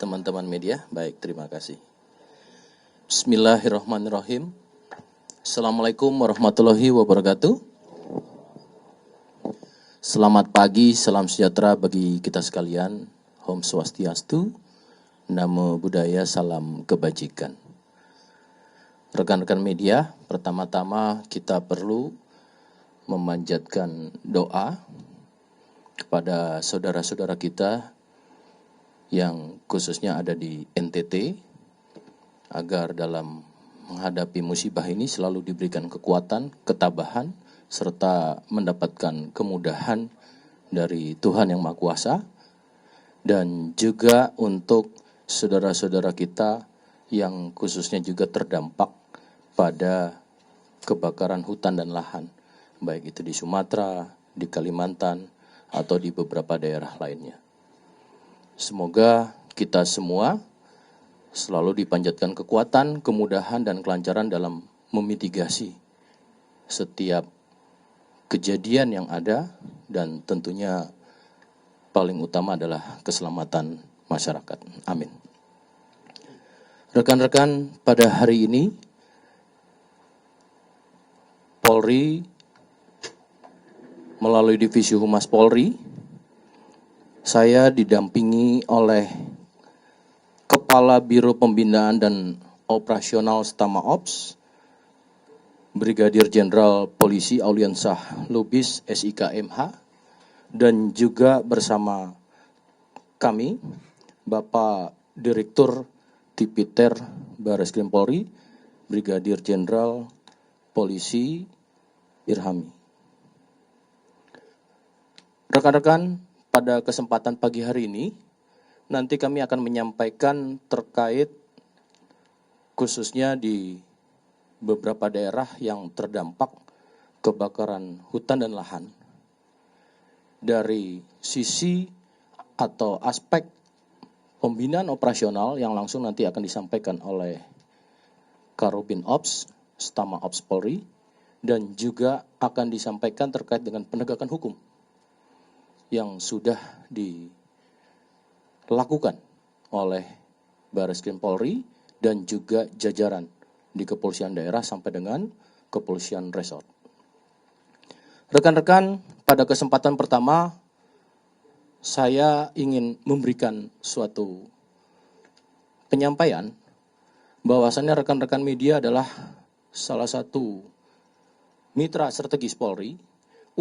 teman-teman media. Baik, terima kasih. Bismillahirrahmanirrahim. Assalamualaikum warahmatullahi wabarakatuh. Selamat pagi, salam sejahtera bagi kita sekalian. Om Swastiastu, Namo Buddhaya, salam kebajikan. Rekan-rekan media, pertama-tama kita perlu memanjatkan doa kepada saudara-saudara kita yang khususnya ada di NTT, agar dalam menghadapi musibah ini selalu diberikan kekuatan, ketabahan, serta mendapatkan kemudahan dari Tuhan Yang Maha Kuasa. Dan juga untuk saudara-saudara kita yang khususnya juga terdampak pada kebakaran hutan dan lahan, baik itu di Sumatera, di Kalimantan, atau di beberapa daerah lainnya. Semoga kita semua selalu dipanjatkan kekuatan, kemudahan, dan kelancaran dalam memitigasi setiap kejadian yang ada, dan tentunya paling utama adalah keselamatan masyarakat. Amin. Rekan-rekan, pada hari ini Polri melalui Divisi Humas Polri, saya didampingi oleh Kepala Biro Pembinaan dan Operasional Stama Ops, Brigadir Jenderal Polisi Auliansyah Lubis SIK MH, dan juga bersama kami Bapak Direktur Tipiter Barreskrim Polri, Brigadir Jenderal Polisi Irhami. Rekan-rekan, pada kesempatan pagi hari ini, nanti kami akan menyampaikan terkait khususnya di beberapa daerah yang terdampak kebakaran hutan dan lahan. Dari sisi atau aspek pembinaan operasional yang langsung nanti akan disampaikan oleh Karobin Ops, Stama Ops Polri, dan juga akan disampaikan terkait dengan penegakan hukum yang sudah dilakukan oleh Barreskrim Polri dan juga jajaran di kepolisian daerah sampai dengan kepolisian resort. Rekan-rekan, pada kesempatan pertama saya ingin memberikan suatu penyampaian bahwasannya rekan-rekan media adalah salah satu mitra strategis Polri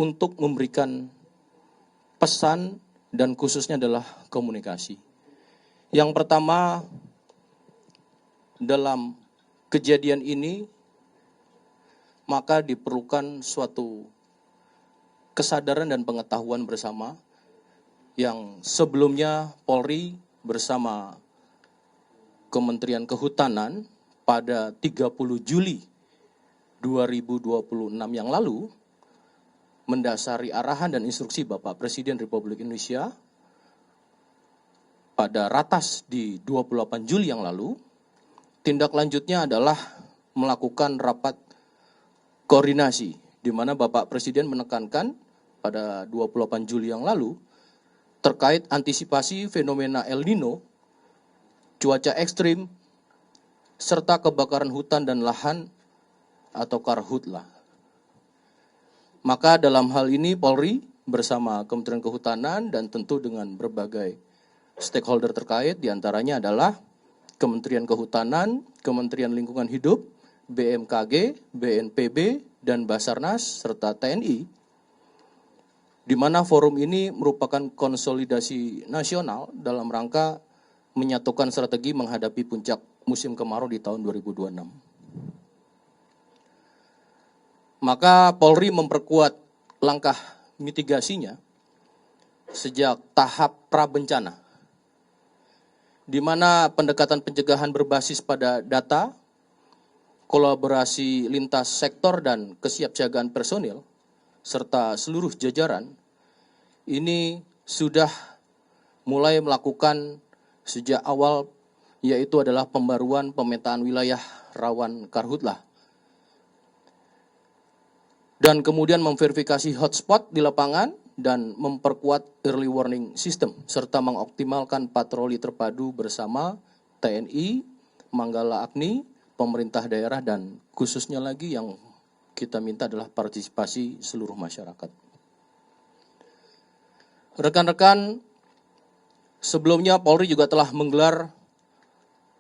untuk memberikan pesan dan khususnya adalah komunikasi. Yang pertama, dalam kejadian ini maka diperlukan suatu kesadaran dan pengetahuan bersama yang sebelumnya Polri bersama Kementerian Kehutanan pada 30 Juli 2026 yang lalu mendasari arahan dan instruksi Bapak Presiden Republik Indonesia pada ratas di 28 Juli yang lalu, tindak lanjutnya adalah melakukan rapat koordinasi, di mana Bapak Presiden menekankan pada 28 Juli yang lalu terkait antisipasi fenomena El Nino, cuaca ekstrim, serta kebakaran hutan dan lahan atau karhutlah. Maka dalam hal ini Polri bersama Kementerian Kehutanan dan tentu dengan berbagai stakeholder terkait, diantaranya adalah Kementerian Kehutanan, Kementerian Lingkungan Hidup, BMKG, BNPB, dan Basarnas, serta TNI, di mana forum ini merupakan konsolidasi nasional dalam rangka menyatukan strategi menghadapi puncak musim kemarau di tahun 2026. Maka Polri memperkuat langkah mitigasinya sejak tahap prabencana, di mana pendekatan pencegahan berbasis pada data, kolaborasi lintas sektor dan kesiapsiagaan personil, serta seluruh jajaran, ini sudah mulai melakukan sejak awal, yaitu adalah pembaruan pemetaan wilayah rawan karhutlah. Dan kemudian memverifikasi hotspot di lapangan dan memperkuat early warning system, serta mengoptimalkan patroli terpadu bersama TNI, Manggala Agni, pemerintah daerah, dan khususnya lagi yang kita minta adalah partisipasi seluruh masyarakat. Rekan-rekan, sebelumnya Polri juga telah menggelar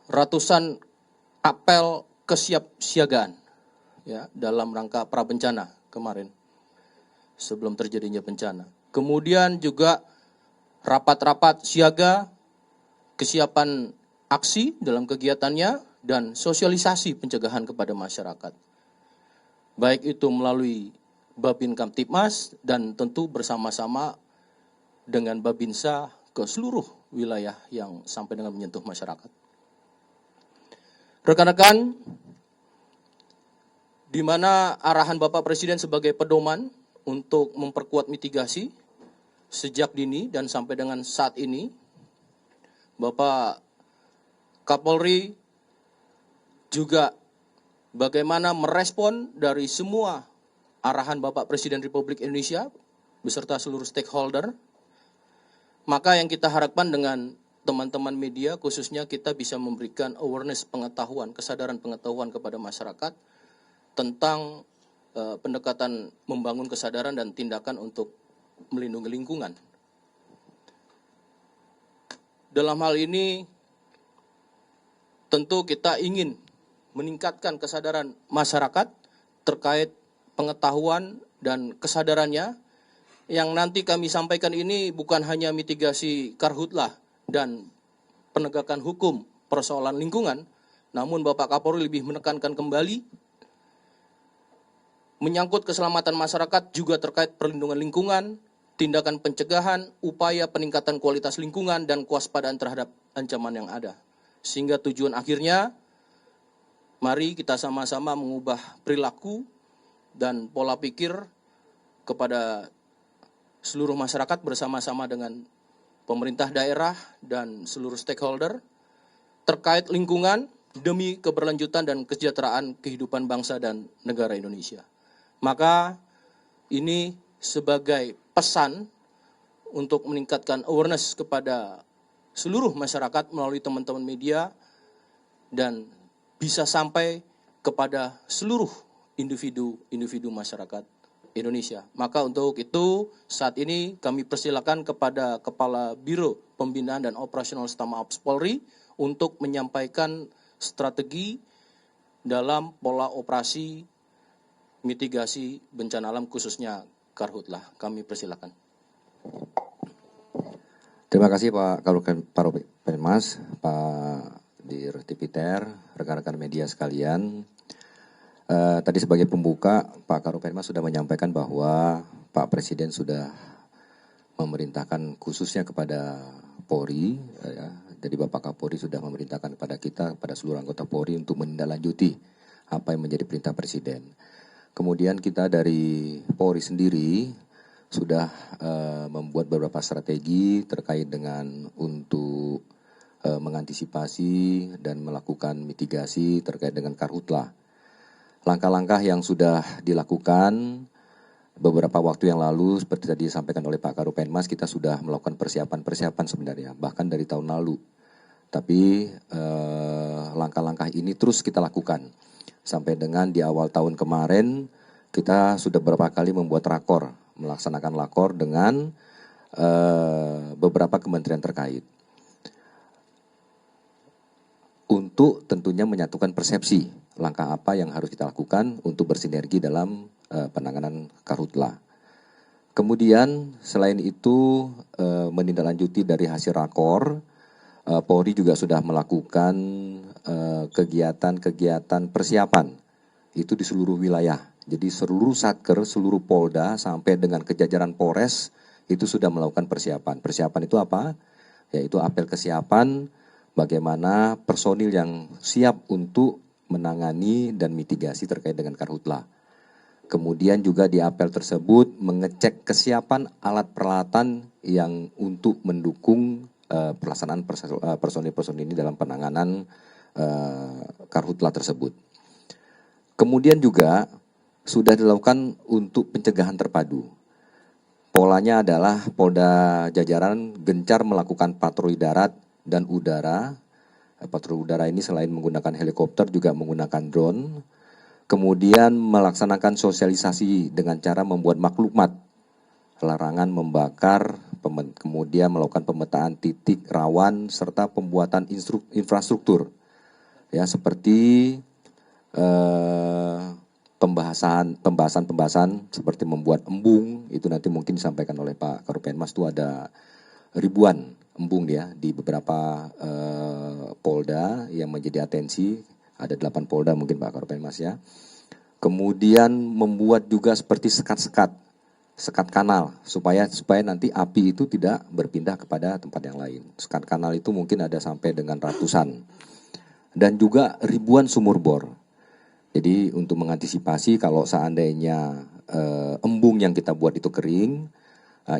ratusan apel kesiapsiagaan ya, dalam rangka prabencana kemarin sebelum terjadinya bencana. Kemudian juga rapat-rapat siaga, kesiapan aksi dalam kegiatannya, dan sosialisasi pencegahan kepada masyarakat. Baik itu melalui Babin Kamtipmas dan tentu bersama-sama dengan Babinsa ke seluruh wilayah yang sampai dengan menyentuh masyarakat. Rekan-rekan, di mana arahan Bapak Presiden sebagai pedoman untuk memperkuat mitigasi sejak dini dan sampai dengan saat ini, Bapak Kapolri juga bagaimana merespon dari semua arahan Bapak Presiden Republik Indonesia beserta seluruh stakeholder. Maka yang kita harapkan dengan teman-teman media, khususnya kita bisa memberikan awareness pengetahuan, kesadaran pengetahuan kepada masyarakat tentang pendekatan membangun kesadaran dan tindakan untuk melindungi lingkungan. Dalam hal ini, tentu kita ingin meningkatkan kesadaran masyarakat terkait pengetahuan dan kesadarannya. Yang nanti kami sampaikan ini bukan hanya mitigasi karhutlah dan penegakan hukum persoalan lingkungan, namun Bapak Kapolri lebih menekankan kembali menyangkut keselamatan masyarakat juga terkait perlindungan lingkungan, tindakan pencegahan, upaya peningkatan kualitas lingkungan, dan kewaspadaan terhadap ancaman yang ada. Sehingga tujuan akhirnya, mari kita sama-sama mengubah perilaku dan pola pikir kepada seluruh masyarakat bersama-sama dengan pemerintah daerah dan seluruh stakeholder terkait lingkungan demi keberlanjutan dan kesejahteraan kehidupan bangsa dan negara Indonesia. Maka ini sebagai pesan untuk meningkatkan awareness kepada seluruh masyarakat melalui teman-teman media dan bisa sampai kepada seluruh individu masyarakat Indonesia. Maka untuk itu saat ini kami persilakan kepada Kepala Biro Pembinaan dan Operasional Stamabs Polri untuk menyampaikan strategi dalam pola operasi mitigasi bencana alam khususnya karhutlah. Kami persilakan. Terima kasih Pak Karopenmas, Pak Dir Tipiter, rekan-rekan media sekalian. Tadi sebagai pembuka, Pak Karopenmas sudah menyampaikan bahwa Pak Presiden sudah memerintahkan khususnya kepada Polri, ya. Jadi Bapak Kapolri sudah memerintahkan kepada kita, kepada seluruh anggota Polri untuk menindaklanjuti apa yang menjadi perintah Presiden. Kemudian kita dari Polri sendiri sudah membuat beberapa strategi terkait dengan untuk mengantisipasi dan melakukan mitigasi terkait dengan karhutlah. Langkah-langkah yang sudah dilakukan beberapa waktu yang lalu seperti tadi disampaikan oleh Pak Karopenmas, kita sudah melakukan persiapan sebenarnya bahkan dari tahun lalu. Tapi langkah-langkah ini terus kita lakukan sampai dengan di awal tahun kemarin kita sudah beberapa kali membuat rakor, melaksanakan rakor dengan beberapa kementerian terkait untuk tentunya menyatukan persepsi langkah apa yang harus kita lakukan untuk bersinergi dalam penanganan karhutlah. Kemudian selain itu menindaklanjuti dari hasil rakor, Polri juga sudah melakukan kegiatan-kegiatan persiapan itu di seluruh wilayah. Jadi seluruh satker, seluruh polda sampai dengan kejajaran Polres itu sudah melakukan persiapan. Persiapan itu apa? Yaitu apel kesiapan bagaimana personil yang siap untuk menangani dan mitigasi terkait dengan karhutlah. Kemudian juga di apel tersebut mengecek kesiapan alat peralatan yang untuk mendukung pelaksanaan personil-personil ini dalam penanganan karhutlah tersebut. Kemudian juga sudah dilakukan untuk pencegahan terpadu. polanya adalah Polda Jajaran gencar melakukan patroli darat dan udara. Patroli udara ini selain menggunakan helikopter juga menggunakan drone. Kemudian melaksanakan sosialisasi dengan cara membuat maklumat larangan membakar, kemudian melakukan pemetaan titik rawan serta pembuatan infrastruktur ya seperti pembahasan seperti membuat embung, itu nanti mungkin disampaikan oleh Pak Karopenmas. Itu ada ribuan embung ya di beberapa polda yang menjadi atensi, ada 8 polda mungkin Pak Karopenmas ya. Kemudian membuat juga seperti sekat kanal supaya nanti api itu tidak berpindah kepada tempat yang lain. Sekat kanal itu mungkin ada sampai dengan ratusan. Dan juga ribuan sumur bor. Jadi untuk mengantisipasi kalau seandainya embung yang kita buat itu kering,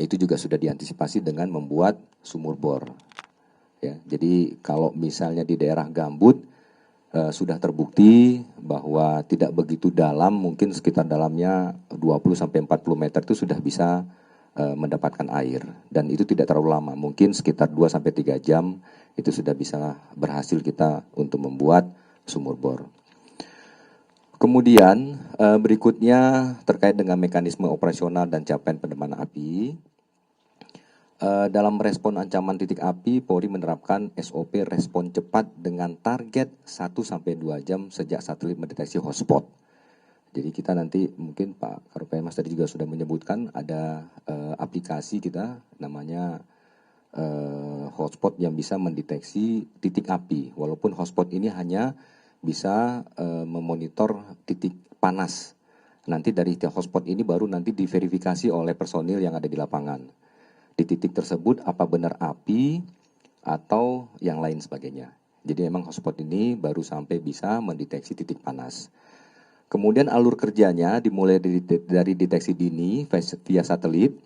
itu juga sudah diantisipasi dengan membuat sumur bor. Ya, jadi kalau misalnya di daerah gambut sudah terbukti bahwa tidak begitu dalam, mungkin sekitar dalamnya 20-40 meter itu sudah bisa mendapatkan air. Dan itu tidak terlalu lama, mungkin sekitar 2-3 jam itu sudah bisa berhasil kita untuk membuat sumur bor. Kemudian berikutnya terkait dengan mekanisme operasional dan capaian pendeman api. Dalam respon ancaman titik api, Polri menerapkan SOP respon cepat dengan target 1-2 jam sejak satelit mendeteksi hotspot. Jadi kita nanti mungkin Pak Karopenmas tadi juga sudah menyebutkan ada aplikasi kita namanya hotspot yang bisa mendeteksi titik api. Walaupun hotspot ini hanya bisa memonitor titik panas. Nanti dari hotspot ini baru nanti diverifikasi oleh personil yang ada di lapangan. Di titik tersebut apa benar api atau yang lain sebagainya. Jadi memang hotspot ini baru sampai bisa mendeteksi titik panas. Kemudian alur kerjanya dimulai dari deteksi dini via satelit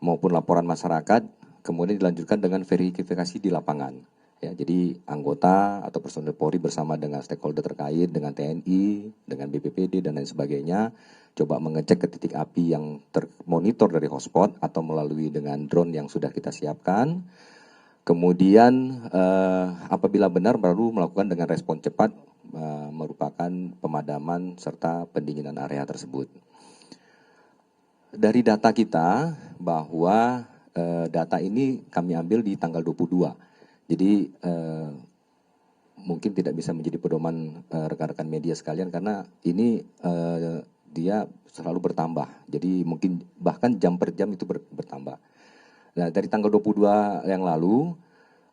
maupun laporan masyarakat, kemudian dilanjutkan dengan verifikasi di lapangan. Ya, jadi anggota atau personil Polri bersama dengan stakeholder terkait, dengan TNI, dengan BPPD dan lain sebagainya, coba mengecek ke titik api yang termonitor dari hotspot atau melalui dengan drone yang sudah kita siapkan. Kemudian apabila benar baru melakukan dengan respon cepat merupakan pemadaman serta pendinginan area tersebut. Dari data kita bahwa data ini kami ambil di tanggal 22. Jadi mungkin tidak bisa menjadi pedoman rekan-rekan media sekalian karena ini dia selalu bertambah. Jadi mungkin bahkan jam per jam itu bertambah. Nah, dari tanggal 22 yang lalu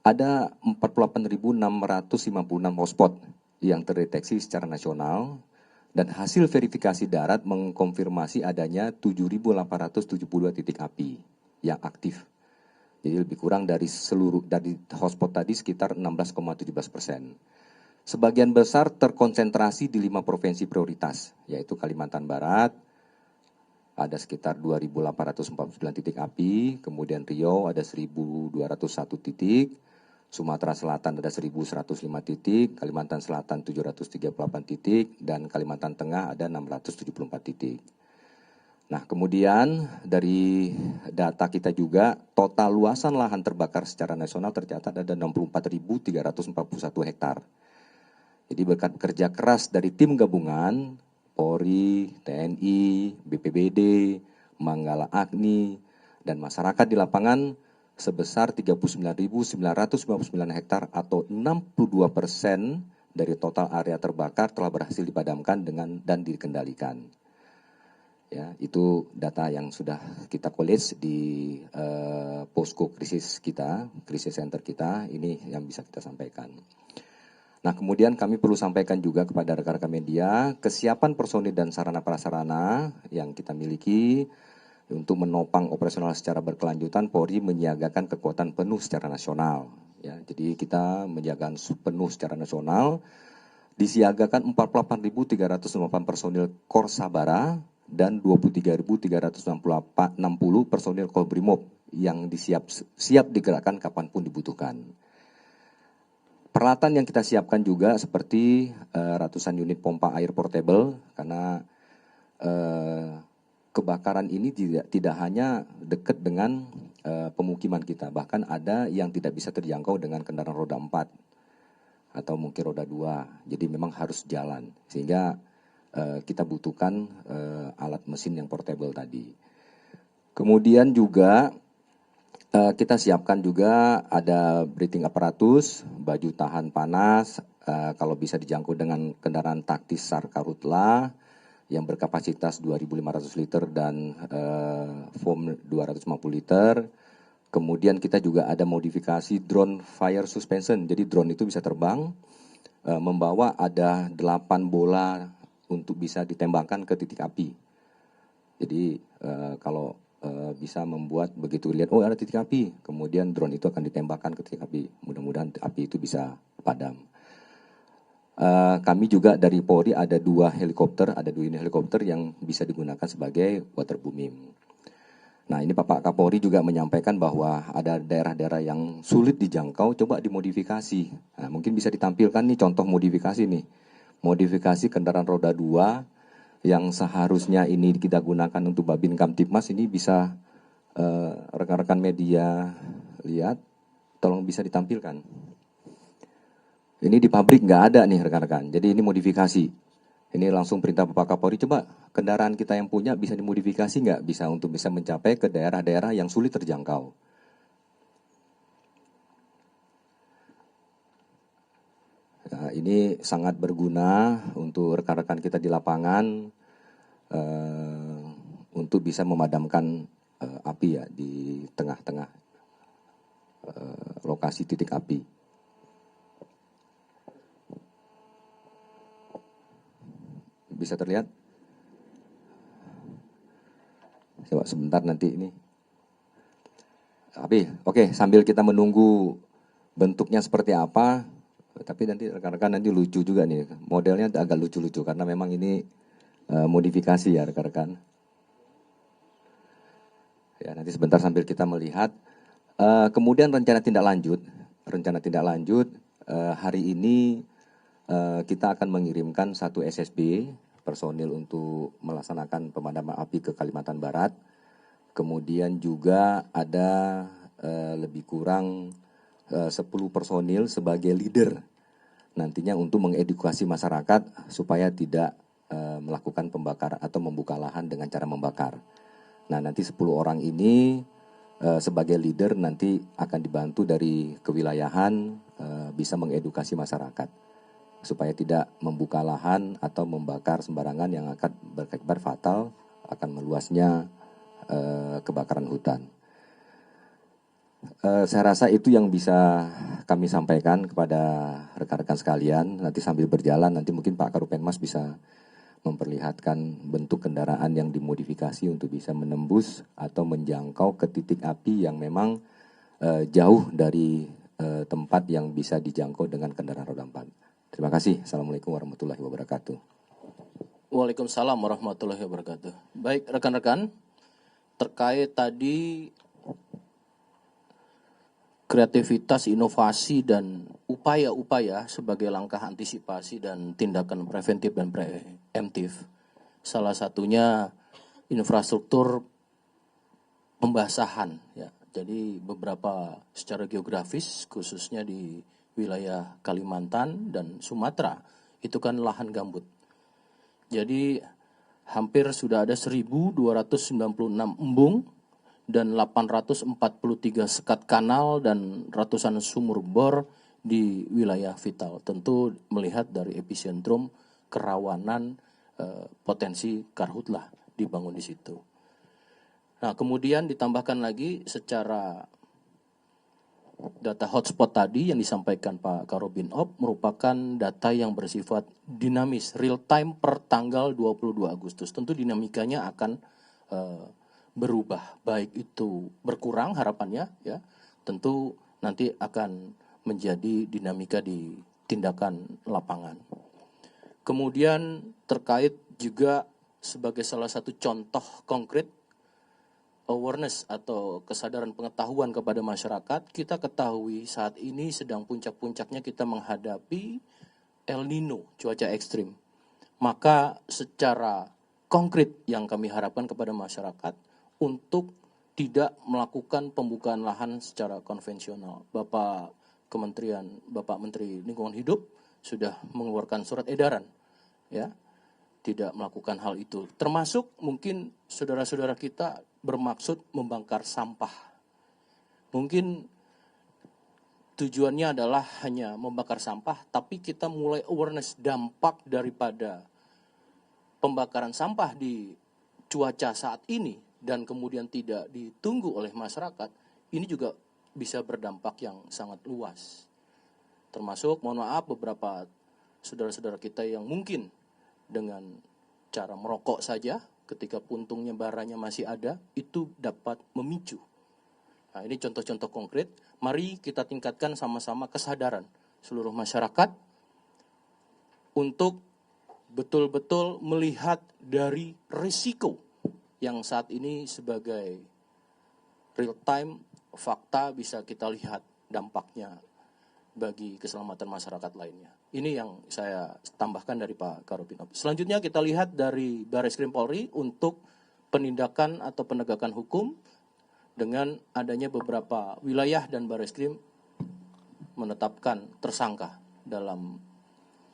ada 48.656 hotspot yang terdeteksi secara nasional dan hasil verifikasi darat mengkonfirmasi adanya 7.872 titik api yang aktif. Jadi lebih kurang dari hotspot tadi sekitar 16,17%. Sebagian besar terkonsentrasi di 5 provinsi prioritas, yaitu Kalimantan Barat, ada sekitar 2.849 titik api, kemudian Riau ada 1.201 titik, Sumatera Selatan ada 1.105 titik, Kalimantan Selatan 738 titik, dan Kalimantan Tengah ada 674 titik. Nah, kemudian dari data kita juga total luasan lahan terbakar secara nasional tercatat ada 64.341 hektar. Jadi berkat kerja keras dari tim gabungan, Polri, TNI, BPBD, Manggala Agni, dan masyarakat di lapangan sebesar 39.959 hektar atau 62% dari total area terbakar telah berhasil dipadamkan dan dikendalikan. Ya, itu data yang sudah kita collect di posko krisis kita, krisis center kita, ini yang bisa kita sampaikan. Nah, kemudian kami perlu sampaikan juga kepada rekan-rekan media, kesiapan personil dan sarana prasarana yang kita miliki untuk menopang operasional secara berkelanjutan, Polri menyiagakan kekuatan penuh secara nasional. Ya, jadi kita menjaga penuh secara nasional, disiagakan 48.308 personil Kor Sabara, dan 23.360 personil Kolbrimob yang siap digerakkan kapanpun dibutuhkan. Peralatan yang kita siapkan juga seperti ratusan unit pompa air portable karena kebakaran ini tidak hanya dekat dengan pemukiman kita, bahkan ada yang tidak bisa terjangkau dengan kendaraan roda 4 atau mungkin roda 2. Jadi memang harus jalan, sehingga kita butuhkan alat mesin yang portable tadi. Kemudian juga kita siapkan juga ada breathing apparatus, baju tahan panas, kalau bisa dijangkau dengan kendaraan taktis SAR Karhutla yang berkapasitas 2.500 liter dan foam 250 liter. Kemudian kita juga ada modifikasi drone fire suspension. Jadi drone itu bisa terbang, membawa ada 8 bola untuk bisa ditembakkan ke titik api. Jadi kalau bisa membuat begitu lihat, oh ada titik api, kemudian drone itu akan ditembakkan ke titik api. Mudah-mudahan api itu bisa padam. Kami juga dari Polri ada 2 unit helikopter yang bisa digunakan sebagai waterbooming. Nah ini Bapak Kapolri juga menyampaikan bahwa ada daerah-daerah yang sulit dijangkau, coba dimodifikasi. Nah, mungkin bisa ditampilkan nih contoh modifikasi nih. Modifikasi kendaraan roda 2 yang seharusnya ini kita gunakan untuk Babin Kamtipmas, ini bisa rekan-rekan media lihat, tolong bisa ditampilkan. Ini di pabrik nggak ada nih rekan-rekan, jadi ini modifikasi. Ini langsung perintah Bapak Kapolri, coba kendaraan kita yang punya bisa dimodifikasi nggak, bisa untuk bisa mencapai ke daerah-daerah yang sulit terjangkau. Nah, ini sangat berguna untuk rekan-rekan kita di lapangan untuk bisa memadamkan api ya di tengah-tengah lokasi titik api. Bisa terlihat? Coba sebentar nanti ini. Oke, sambil kita menunggu bentuknya seperti apa, tapi nanti rekan-rekan nanti lucu juga nih. Modelnya agak lucu-lucu karena memang ini modifikasi ya rekan-rekan. Ya, nanti sebentar sambil kita melihat. Kemudian rencana tindak lanjut hari ini kita akan mengirimkan 1 SSB personil untuk melaksanakan pemadaman api ke Kalimantan Barat. Kemudian juga ada lebih kurang 10 personil sebagai leader nantinya untuk mengedukasi masyarakat supaya tidak melakukan pembakaran atau membuka lahan dengan cara membakar. Nah nanti 10 orang ini sebagai leader nanti akan dibantu dari kewilayahan bisa mengedukasi masyarakat supaya tidak membuka lahan atau membakar sembarangan yang akan berakibat fatal, akan meluasnya kebakaran hutan. Saya rasa itu yang bisa kami sampaikan kepada rekan-rekan sekalian. Nanti sambil berjalan, nanti mungkin Pak Karopenmas bisa memperlihatkan bentuk kendaraan yang dimodifikasi untuk bisa menembus atau menjangkau ke titik api yang memang jauh dari tempat yang bisa dijangkau dengan kendaraan roda 4. Terima kasih. Assalamualaikum warahmatullahi wabarakatuh. Waalaikumsalam warahmatullahi wabarakatuh. Baik rekan-rekan, terkait tadi kreativitas, inovasi, dan upaya-upaya sebagai langkah antisipasi dan tindakan preventif dan preemptif. Salah satunya infrastruktur pembasahan. Ya. Jadi beberapa secara geografis, khususnya di wilayah Kalimantan dan Sumatera, itu kan lahan gambut. Jadi hampir sudah ada 1.296 embung dan 843 sekat kanal dan ratusan sumur bor di wilayah vital. Tentu melihat dari epicentrum kerawanan potensi karhutlah dibangun di situ. Nah, kemudian ditambahkan lagi secara data hotspot tadi yang disampaikan Pak Karobinop merupakan data yang bersifat dinamis, real time per tanggal 22 Agustus. Tentu dinamikanya akan berubah, baik itu berkurang harapannya ya. Tentu nanti akan menjadi dinamika di tindakan lapangan. Kemudian terkait juga sebagai salah satu contoh konkret awareness atau kesadaran pengetahuan kepada masyarakat, kita ketahui saat ini sedang puncak-puncaknya kita menghadapi El Nino, cuaca ekstrim. Maka secara konkret yang kami harapkan kepada masyarakat untuk tidak melakukan pembukaan lahan secara konvensional. Bapak Menteri Lingkungan Hidup sudah mengeluarkan surat edaran, ya, tidak melakukan hal itu. Termasuk mungkin saudara-saudara kita bermaksud membakar sampah. Mungkin tujuannya adalah hanya membakar sampah, tapi kita mulai awareness dampak daripada pembakaran sampah di cuaca saat ini dan kemudian tidak ditunggu oleh masyarakat, ini juga bisa berdampak yang sangat luas. Termasuk, mohon maaf, beberapa saudara-saudara kita yang mungkin dengan cara merokok saja, ketika puntungnya baranya masih ada, itu dapat memicu. Nah, ini contoh-contoh konkret. Mari kita tingkatkan sama-sama kesadaran seluruh masyarakat untuk betul-betul melihat dari risiko yang saat ini sebagai real time fakta bisa kita lihat dampaknya bagi keselamatan masyarakat lainnya. Ini yang saya tambahkan dari Pak Karopinov. Selanjutnya kita lihat dari Barreskrim Polri untuk penindakan atau penegakan hukum dengan adanya beberapa wilayah dan Barreskrim menetapkan tersangka dalam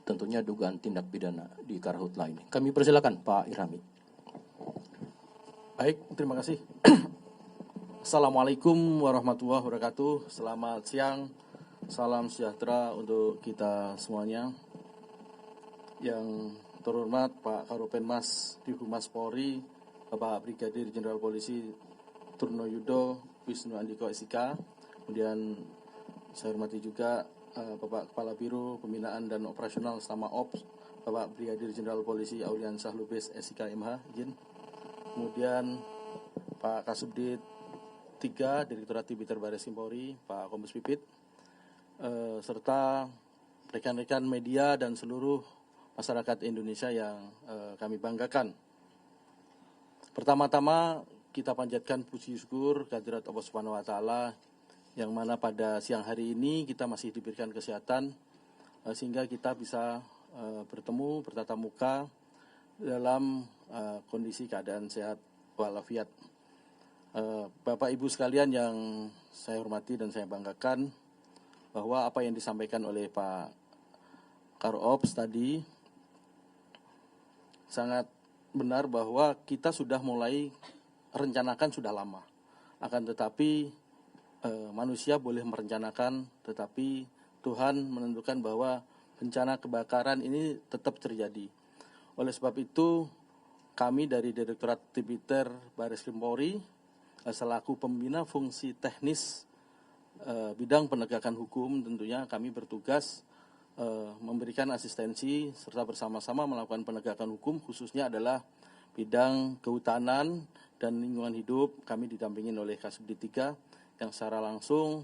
tentunya dugaan tindak pidana di Karhutla ini. Kami persilakan Pak Irhami. Baik, terima kasih. Assalamualaikum warahmatullahi wabarakatuh. Selamat siang, salam sejahtera untuk kita semuanya. Yang terhormat Pak Karopenmas Divhumas Polri, Bapak Brigadir Jenderal Polisi Turno Yudo Wisnu Andiko SIK. Kemudian saya hormati juga Bapak Kepala Biro Pembinaan dan Operasional Stama Ops, Bapak Brigadir Jenderal Polisi Auliansyah Lubis SIK MH, izin. Kemudian Pak Kasubdit 3 Direktorat Tipiter Barreskrim Polri, Pak Kombes Pipit, serta rekan-rekan media dan seluruh masyarakat Indonesia yang kami banggakan. Pertama-tama kita panjatkan puji syukur kehadirat Allah Subhanahu wa taala yang mana pada siang hari ini kita masih diberikan kesehatan sehingga kita bisa bertatap muka dalam kondisi keadaan sehat walafiat. Bapak Ibu sekalian yang saya hormati dan saya banggakan, bahwa apa yang disampaikan oleh Pak Karops tadi sangat benar, bahwa kita sudah mulai rencanakan sudah lama. Akan tetapi manusia boleh merencanakan, tetapi Tuhan menentukan bahwa bencana kebakaran ini tetap terjadi. Oleh sebab itu, kami dari Direktorat Tipiter Barreskrim Polri selaku pembina fungsi teknis bidang penegakan hukum, tentunya kami bertugas memberikan asistensi serta bersama-sama melakukan penegakan hukum, khususnya adalah bidang kehutanan dan lingkungan hidup. Kami didampingin oleh Kasubdit 3 yang secara langsung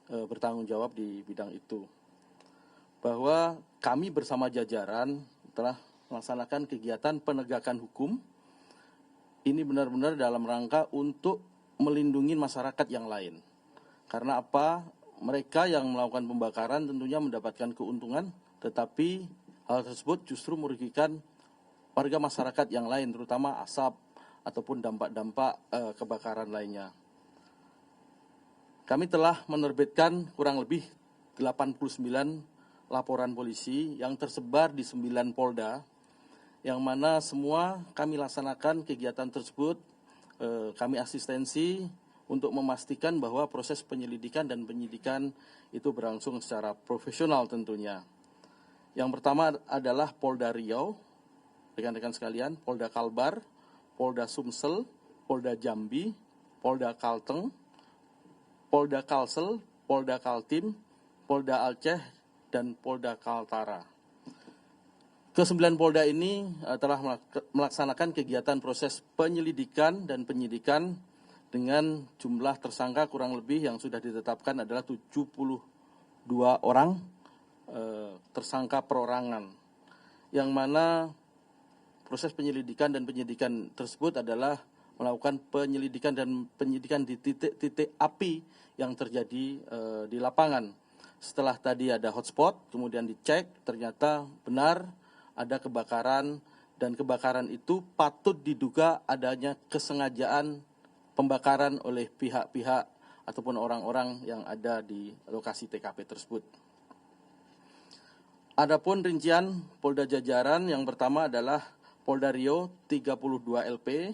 bertanggung jawab di bidang itu. Bahwa kami bersama jajaran telah melaksanakan kegiatan penegakan hukum ini benar-benar dalam rangka untuk melindungi masyarakat yang lain. Karena apa? Mereka yang melakukan pembakaran tentunya mendapatkan keuntungan, tetapi hal tersebut justru merugikan warga masyarakat yang lain, terutama asap ataupun dampak-dampak kebakaran lainnya. Kami telah menerbitkan kurang lebih 89 laporan polisi yang tersebar di 9 polda, yang mana semua kami laksanakan kegiatan tersebut. Kami asistensi untuk memastikan bahwa proses penyelidikan dan penyidikan itu berlangsung secara profesional tentunya. Yang pertama adalah Polda Riau, rekan-rekan sekalian, Polda Kalbar, Polda Sumsel, Polda Jambi, Polda Kalteng, Polda Kalsel, Polda Kaltim, Polda Aceh, dan Polda Kaltara. Ke-9 Polda ini telah melaksanakan kegiatan proses penyelidikan dan penyidikan dengan jumlah tersangka kurang lebih yang sudah ditetapkan adalah 72 orang tersangka perorangan. Yang mana proses penyelidikan dan penyidikan tersebut adalah melakukan penyelidikan dan penyidikan di titik-titik api yang terjadi di lapangan. Setelah tadi ada hotspot, kemudian dicek, ternyata benar ada kebakaran dan kebakaran itu patut diduga adanya kesengajaan pembakaran oleh pihak-pihak ataupun orang-orang yang ada di lokasi TKP tersebut. Adapun rincian Polda jajaran yang pertama adalah Polda Riau 32 LP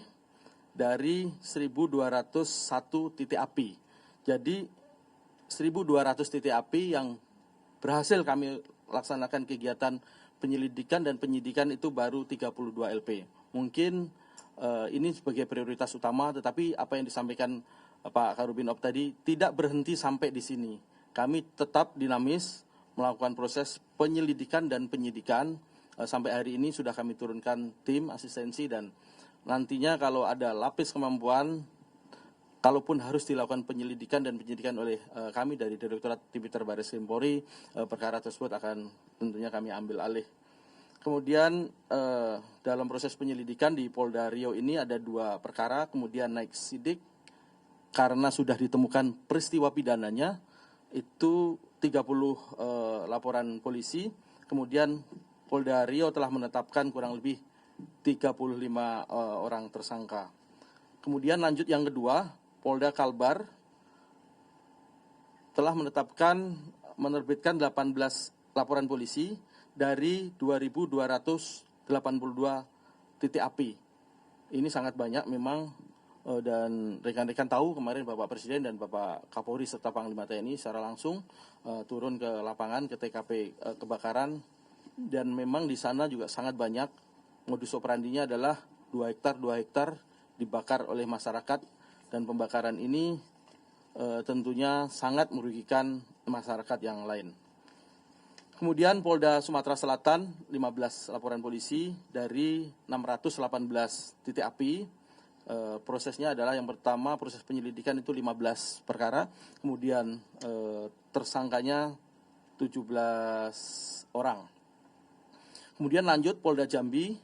dari 1.201 titik api. Jadi 1.200 titik api yang berhasil kami laksanakan kegiatan penyelidikan dan penyidikan itu baru 32 LP. Mungkin ini sebagai prioritas utama, tetapi apa yang disampaikan Pak Karubinov tadi tidak berhenti sampai di sini. Kami tetap dinamis melakukan proses penyelidikan dan penyidikan. Sampai hari ini sudah kami turunkan tim asistensi dan nantinya kalau ada lapis kemampuan, kalaupun harus dilakukan penyelidikan dan penyidikan oleh kami dari Direktorat Tipiter Baris Krim Polri, perkara tersebut akan tentunya kami ambil alih. Kemudian dalam proses penyelidikan di Polda Riau ini ada 2 perkara, kemudian naik sidik karena sudah ditemukan peristiwa pidananya, itu 30 laporan polisi, kemudian Polda Riau telah menetapkan kurang lebih 35 orang tersangka. Kemudian lanjut yang kedua, Polda Kalbar telah menerbitkan 18 laporan polisi dari 2.282 titik api. Ini sangat banyak memang, dan rekan-rekan tahu kemarin Bapak Presiden dan Bapak Kapolri serta Panglima TNI secara langsung turun ke lapangan ke TKP kebakaran, dan memang di sana juga sangat banyak. Modus operandinya adalah 2 hektar dibakar oleh masyarakat, dan pembakaran ini tentunya sangat merugikan masyarakat yang lain. Kemudian Polda Sumatera Selatan 15 laporan polisi dari 618 titik api. Prosesnya adalah yang pertama proses penyelidikan itu 15 perkara, kemudian tersangkanya 17 orang. Kemudian lanjut Polda Jambi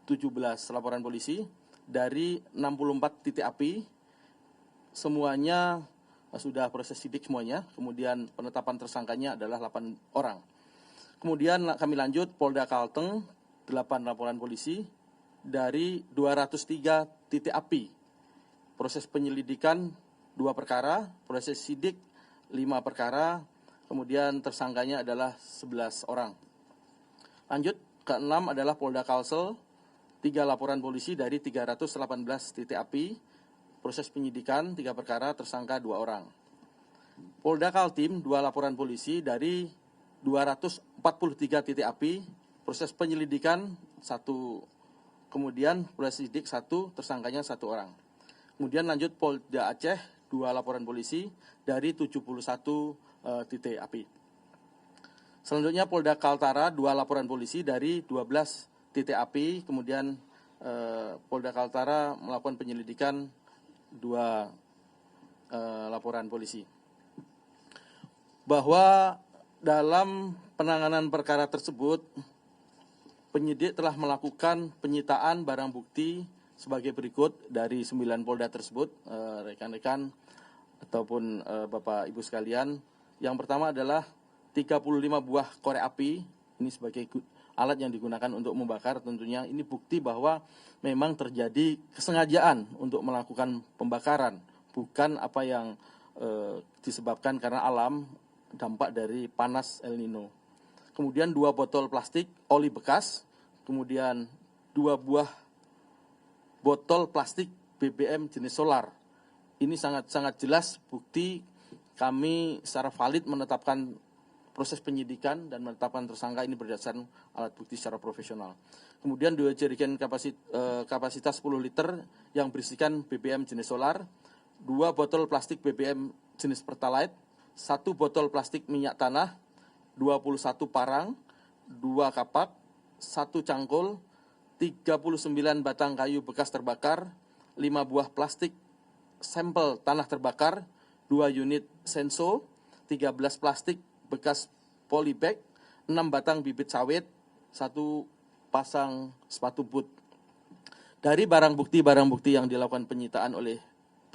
17 laporan polisi dari 64 titik api, semuanya sudah proses sidik semuanya, kemudian penetapan tersangkanya adalah 8 orang. Kemudian kami lanjut Polda Kalteng 8 laporan polisi dari 203 titik api. Proses penyelidikan 2 perkara, proses sidik 5 perkara, kemudian tersangkanya adalah 11 orang. Lanjut, ke-6 adalah Polda Kalsel, 3 laporan polisi dari 318 titik api, proses penyidikan 3 perkara, tersangka 2 orang. Polda Kaltim, 2 laporan polisi dari 243 titik api, proses penyelidikan 1, kemudian proses sidik 1, tersangkanya 1 orang. Kemudian lanjut Polda Aceh, 2 laporan polisi dari 71 titik api. Selanjutnya Polda Kaltara, 2 laporan polisi dari 12 titik api, kemudian Polda Kaltara melakukan penyelidikan 2 laporan polisi. Bahwa dalam penanganan perkara tersebut, penyidik telah melakukan penyitaan barang bukti sebagai berikut dari 9 Polda tersebut, rekan-rekan ataupun Bapak Ibu sekalian. Yang pertama adalah 35 buah korek api, ini sebagai alat yang digunakan untuk membakar. Tentunya ini bukti bahwa memang terjadi kesengajaan untuk melakukan pembakaran, bukan apa yang disebabkan karena alam, dampak dari panas El Nino. Kemudian 2 botol plastik oli bekas, kemudian 2 buah botol plastik BBM jenis solar. Ini sangat jelas bukti kami secara valid menetapkan proses penyidikan dan menetapkan tersangka ini berdasarkan alat bukti secara profesional. Kemudian 2 jerigen kapasitas 10 liter yang berisikan BBM jenis solar, 2 botol plastik BBM jenis Pertalite, 1 botol plastik minyak tanah, 21 parang, 2 kapak, 1 cangkul, 39 batang kayu bekas terbakar, 5 buah plastik sampel tanah terbakar, 2 unit senso, 13 plastik bekas polybag, 6 batang bibit sawit, 1 pasang sepatu boot. Dari barang bukti yang dilakukan penyitaan oleh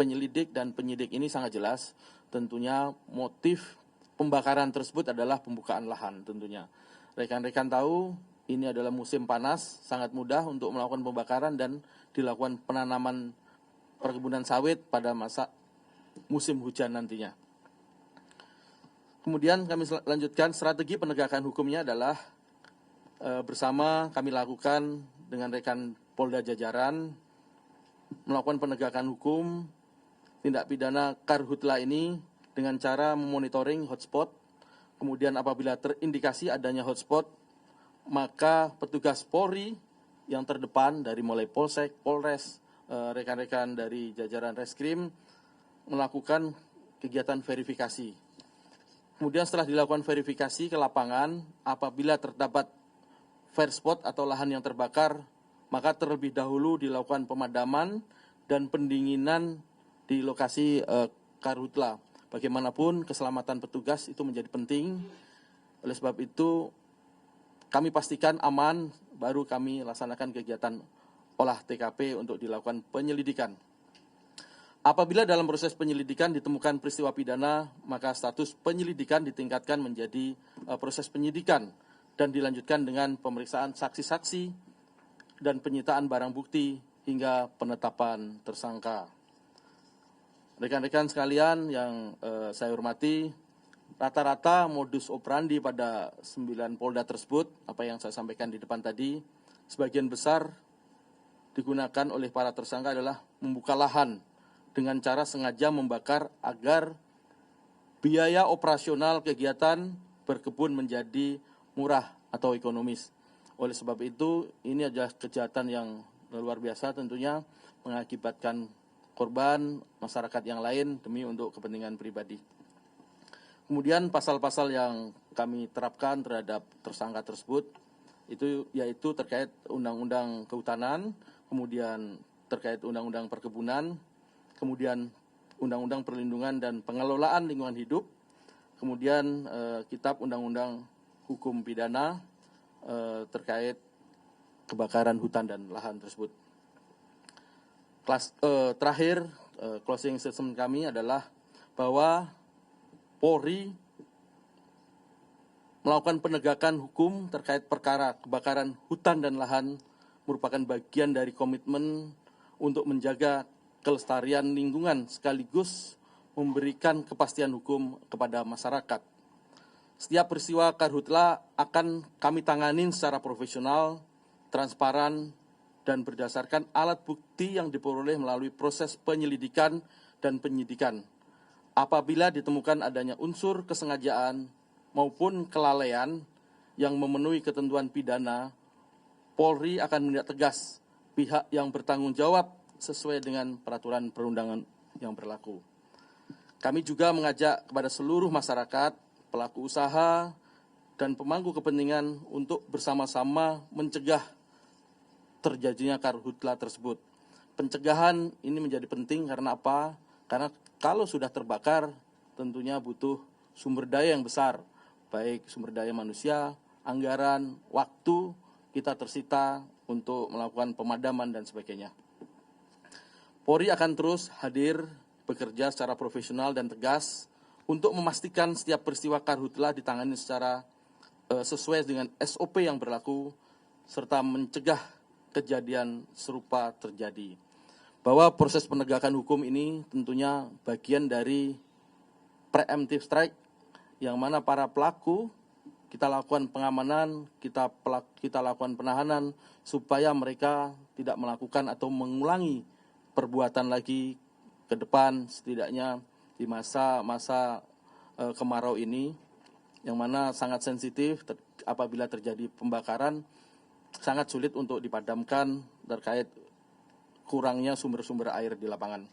penyelidik dan penyidik ini sangat jelas. Tentunya motif pembakaran tersebut adalah pembukaan lahan tentunya. Rekan-rekan tahu ini adalah musim panas, sangat mudah untuk melakukan pembakaran dan dilakukan penanaman perkebunan sawit pada masa musim hujan nantinya. Kemudian kami lanjutkan strategi penegakan hukumnya adalah bersama kami lakukan dengan rekan Polda jajaran melakukan penegakan hukum tindak pidana karhutla ini dengan cara memonitoring hotspot. Kemudian apabila terindikasi adanya hotspot, maka petugas Polri yang terdepan dari mulai Polsek, Polres, rekan-rekan dari jajaran Reskrim melakukan kegiatan verifikasi. Kemudian setelah dilakukan verifikasi ke lapangan, apabila terdapat fire spot atau lahan yang terbakar, maka terlebih dahulu dilakukan pemadaman dan pendinginan di lokasi karhutla. Bagaimanapun keselamatan petugas itu menjadi penting. Oleh sebab itu kami pastikan aman, baru kami laksanakan kegiatan olah TKP untuk dilakukan penyelidikan. Apabila dalam proses penyelidikan ditemukan peristiwa pidana, maka status penyelidikan ditingkatkan menjadi proses penyidikan dan dilanjutkan dengan pemeriksaan saksi-saksi dan penyitaan barang bukti hingga penetapan tersangka. Rekan-rekan sekalian yang saya hormati, rata-rata modus operandi pada 9 Polda tersebut, apa yang saya sampaikan di depan tadi, sebagian besar digunakan oleh para tersangka adalah membuka lahan dengan cara sengaja membakar agar biaya operasional kegiatan berkebun menjadi murah atau ekonomis. Oleh sebab itu, ini adalah kejahatan yang luar biasa tentunya mengakibatkan korban, masyarakat yang lain demi untuk kepentingan pribadi. Kemudian pasal-pasal yang kami terapkan terhadap tersangka tersebut itu yaitu terkait Undang-Undang Kehutanan, kemudian terkait Undang-Undang Perkebunan, kemudian Undang-Undang Perlindungan dan Pengelolaan Lingkungan Hidup, kemudian Kitab Undang-Undang Hukum Pidana terkait kebakaran hutan dan lahan tersebut. Terakhir, closing statement kami adalah bahwa Polri melakukan penegakan hukum terkait perkara kebakaran hutan dan lahan merupakan bagian dari komitmen untuk menjaga kelestarian lingkungan sekaligus memberikan kepastian hukum kepada masyarakat. Setiap peristiwa karhutla akan kami tanganin secara profesional, transparan, dan berdasarkan alat bukti yang diperoleh melalui proses penyelidikan dan penyidikan. Apabila ditemukan adanya unsur kesengajaan maupun kelalaian yang memenuhi ketentuan pidana, Polri akan menindak tegas pihak yang bertanggung jawab sesuai dengan peraturan perundangan yang berlaku. Kami juga mengajak kepada seluruh masyarakat, pelaku usaha, dan pemangku kepentingan untuk bersama-sama mencegah terjadinya karhutla tersebut. Pencegahan ini menjadi penting karena apa? Karena kalau sudah terbakar tentunya butuh sumber daya yang besar, baik sumber daya manusia, anggaran, waktu kita tersita untuk melakukan pemadaman dan sebagainya. Polri akan terus hadir bekerja secara profesional dan tegas untuk memastikan setiap peristiwa karhutla ditangani secara sesuai dengan SOP yang berlaku serta mencegah kejadian serupa terjadi. Bahwa proses penegakan hukum ini tentunya bagian dari preemptive strike yang mana para pelaku kita lakukan pengamanan, kita lakukan penahanan supaya mereka tidak melakukan atau mengulangi perbuatan lagi ke depan, setidaknya di masa kemarau ini yang mana sangat sensitif apabila terjadi pembakaran, sangat sulit untuk dipadamkan terkait kurangnya sumber-sumber air di lapangan.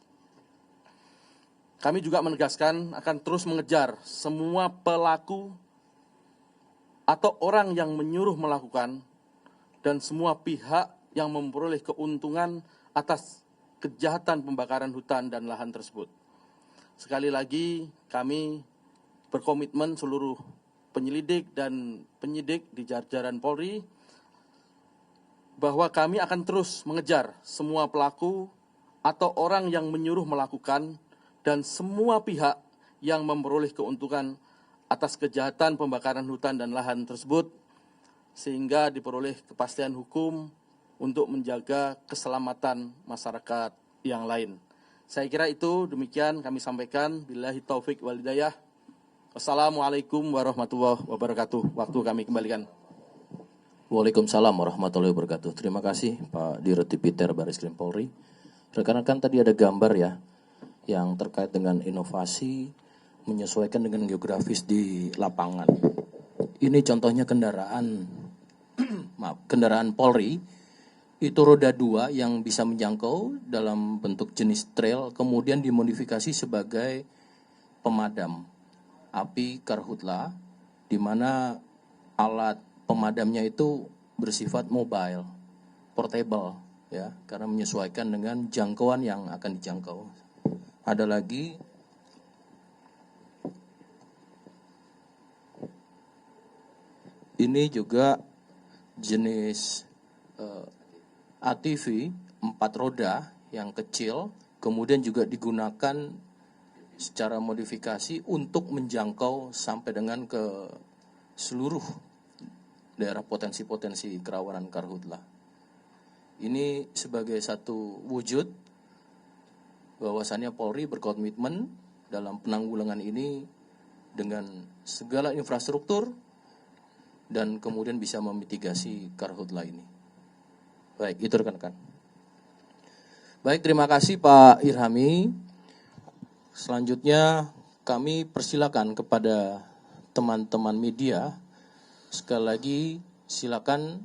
Kami juga menegaskan akan terus mengejar semua pelaku atau orang yang menyuruh melakukan dan semua pihak yang memperoleh keuntungan atas kejahatan pembakaran hutan dan lahan tersebut. Sekali lagi kami berkomitmen seluruh penyelidik dan penyidik di jajaran Polri bahwa kami akan terus mengejar semua pelaku atau orang yang menyuruh melakukan dan semua pihak yang memperoleh keuntungan atas kejahatan pembakaran hutan dan lahan tersebut sehingga diperoleh kepastian hukum untuk menjaga keselamatan masyarakat yang lain. Saya kira itu demikian kami sampaikan. Billahi taufik wal hidayah. Wassalamualaikum warahmatullahi wabarakatuh. Waktu kami kembalikan. Waalaikumsalam warahmatullahi wabarakatuh. Terima kasih Pak Dirut Tipiter Barreskrim Polri. Rekan-rekan tadi ada gambar ya yang terkait dengan inovasi menyesuaikan dengan geografis di lapangan. Ini contohnya kendaraan kendaraan Polri itu roda 2 yang bisa menjangkau dalam bentuk jenis trail, kemudian dimodifikasi sebagai pemadam api karhutla, di mana alat pemadamnya itu bersifat mobile, portable, ya, karena menyesuaikan dengan jangkauan yang akan dijangkau. Ada lagi ini juga jenis ATV 4 roda yang kecil, kemudian juga digunakan secara modifikasi untuk menjangkau sampai dengan ke seluruh daerah potensi-potensi kerawanan karhutla. Ini sebagai satu wujud bahwasannya Polri berkomitmen dalam penanggulangan ini dengan segala infrastruktur dan kemudian bisa memitigasi karhutla ini. Baik, itu rekan-rekan. Baik, terima kasih Pak Irhami. Selanjutnya kami persilakan kepada teman-teman media. Sekali lagi silakan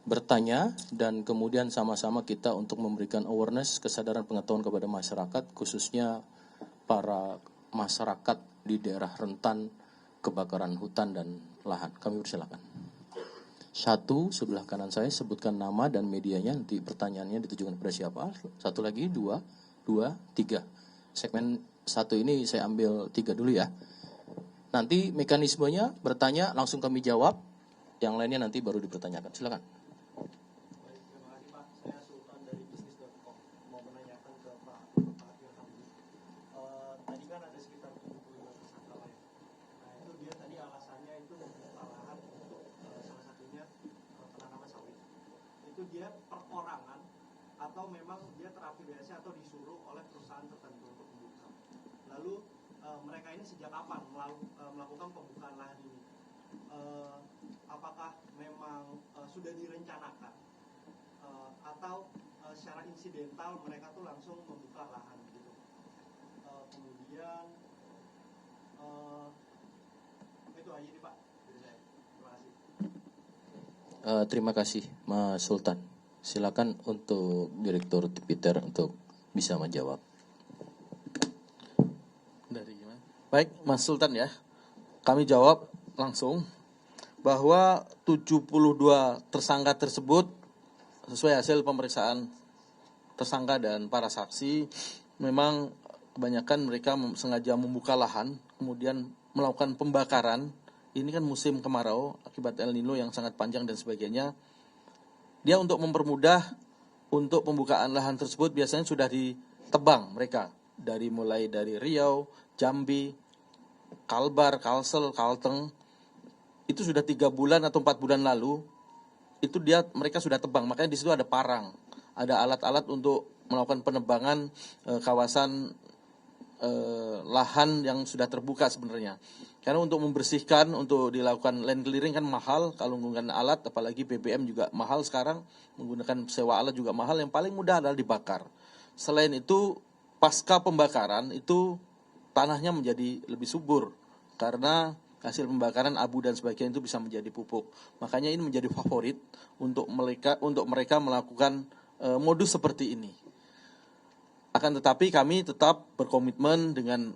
bertanya dan kemudian sama-sama kita untuk memberikan awareness, kesadaran pengetahuan kepada masyarakat, khususnya para masyarakat di daerah rentan kebakaran hutan dan lahan. Kami persilakan. 1, sebelah kanan saya, sebutkan nama dan medianya, nanti pertanyaannya ditujukan kepada siapa. 1 lagi, 2, 3. Segmen 1 ini saya ambil 3 dulu ya. Nanti mekanismenya bertanya langsung kami jawab, yang lainnya nanti baru dipertanyakan. Silakan. Baik, terima kasih Pak. Saya Sultan dari bisnis.com. Mau menanyakan ke Pak Irhami. Tadi kan ada sekitar 72 tersangka Pak ya. Nah itu dia tadi alasannya itu membuka lahan untuk salah satunya penanaman sawit. Itu dia perorangan atau memang dia terafiliasi atau disuruh oleh perusahaan tertentu untuk membuka. Lalu mereka ini sejak kapan melakukan pembukaan lahan ini? Apakah memang sudah direncanakan atau secara insidental mereka tuh langsung membuka lahan gitu? Kemudian itu aja nih Pak dari saya. Terima kasih. Terima kasih Mas Sultan. Silakan untuk Direktur Tipiter untuk bisa menjawab. Dari gimana? Baik, Mas Sultan ya. Kami jawab langsung bahwa 72 tersangka tersebut sesuai hasil pemeriksaan tersangka dan para saksi, memang kebanyakan mereka sengaja membuka lahan, kemudian melakukan pembakaran. Ini kan musim kemarau akibat El Nino yang sangat panjang dan sebagainya. Dia untuk mempermudah untuk pembukaan lahan tersebut biasanya sudah ditebang mereka mulai dari Riau, Jambi, Kalbar, Kalsel, Kalteng. Itu sudah 3 bulan atau 4 bulan lalu, itu mereka sudah tebang. Makanya di situ ada parang, ada alat-alat untuk melakukan penebangan kawasan lahan yang sudah terbuka sebenarnya. Karena untuk membersihkan, untuk dilakukan land clearing kan mahal kalau menggunakan alat, apalagi BBM juga mahal sekarang, menggunakan sewa alat juga mahal. Yang paling mudah adalah dibakar. Selain itu, pasca pembakaran itu tanahnya menjadi lebih subur karena hasil pembakaran abu dan sebagainya itu bisa menjadi pupuk. Makanya ini menjadi favorit untuk mereka melakukan modus seperti ini. Akan tetapi kami tetap berkomitmen dengan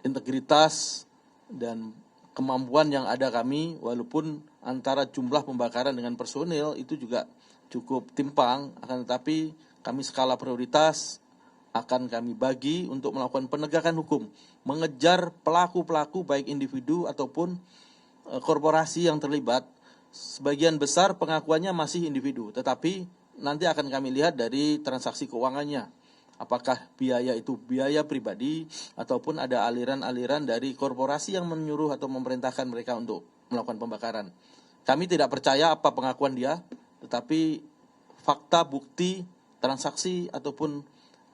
integritas dan kemampuan yang ada kami, walaupun antara jumlah pembakaran dengan personil itu juga cukup timpang. Akan tetapi kami skala prioritas akan kami bagi untuk melakukan penegakan hukum, mengejar pelaku-pelaku baik individu ataupun korporasi yang terlibat. Sebagian besar pengakuannya masih individu, tetapi nanti akan kami lihat dari transaksi keuangannya. Apakah biaya itu biaya pribadi ataupun ada aliran-aliran dari korporasi yang menyuruh atau memerintahkan mereka untuk melakukan pembakaran. Kami tidak percaya apa pengakuan dia, tetapi fakta, bukti, transaksi ataupun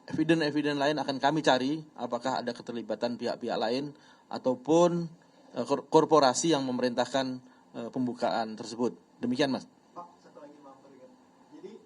eviden lain akan kami cari apakah ada keterlibatan pihak-pihak lain ataupun korporasi yang memerintahkan pembukaan tersebut. Demikian, Mas. Pak, satu lagi maaf berikan. Jadi